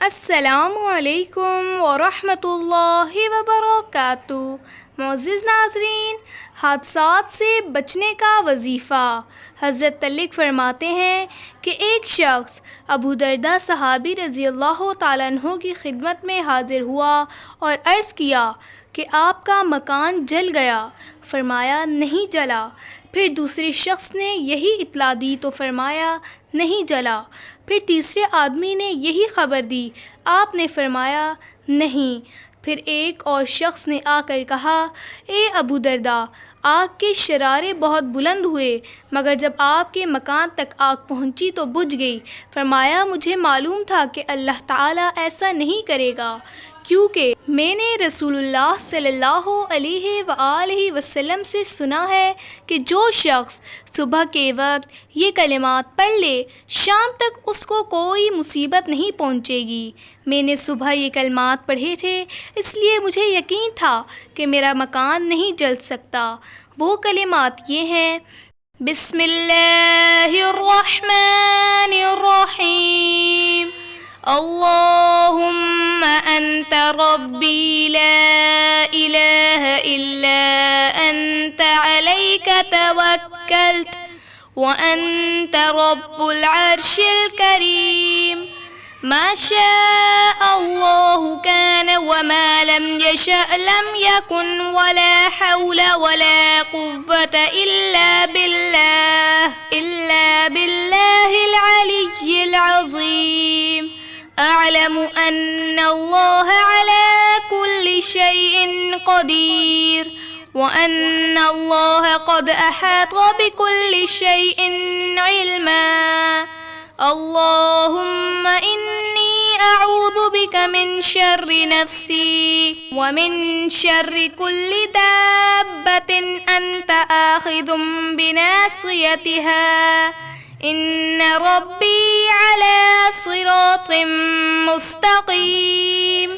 अस्सलामु अलैकुम वरहमतुल्लाहि वबरकातुहू। मोअज़्ज़िज़ नाज़रीन, हादसात से बचने का वजीफ़ा। हज़रत तलिक फ़रमाते हैं कि एक शख्स अबू दरदा सहाबी रज़ी अल्लाह तआला अन्हु की खिदमत में हाज़िर हुआ और अर्ज़ किया कि आपका मकान जल गया। फ़रमाया नहीं जला। फिर दूसरे शख्स ने यही इत्तला दी तो फ़रमाया नहीं जला। फिर तीसरे आदमी ने यही ख़बर दी, आपने फ़रमाया नहीं। फिर एक और शख्स ने आकर कहा, ए अबू दरदा, आग के शरारे बहुत बुलंद हुए, मगर जब आपके मकान तक आग पहुंची तो बुझ गई। फ़रमाया मुझे मालूम था कि अल्लाह ताला ऐसा नहीं करेगा, क्योंकि मैंने रसूलुल्लाह सल्लल्लाहु अलैहि वसल्लम से सुना है कि जो शख्स सुबह के वक्त ये कलिमात पढ़ ले, शाम तक उसको कोई मुसीबत नहीं पहुंचेगी। मैंने सुबह ये कलिमात पढ़े थे, इसलिए मुझे यकीन था कि मेरा मकान नहीं जल सकता। वो कलिमात ये हैं, बिस्मिल्लाहिर्रहमानिर्रहीम, अल्लाहुम्मा अंत रब्बी ला इलाहा इल्ला अंत अलैका तवक्कल्त व अंत रब्बुल अर्शिल करीम, मा शाअ अल्लाहु कान व मा लम यशअ लम यकुन वला हौला वला कुव्वता इल्ला बिल्लाहिल अलिय्यिल अज़ीम, अअलमु अन्ना अल्लाह अला कुल्लि शैइन क़दीर व अन्ना अल्लाह क़द अहात बिकुल्लि शैइन इल्मा, अल्लाहुम्मा इन्नी अऊज़ु बिका मिन शर्रि नफ्सी व मिन शर्रि कुल्लि दाब्बतिन अन्त आखिज़ुम बिनासियतिहा, इन्न रब्बी अला सिरातिम मुस्तक़ीम।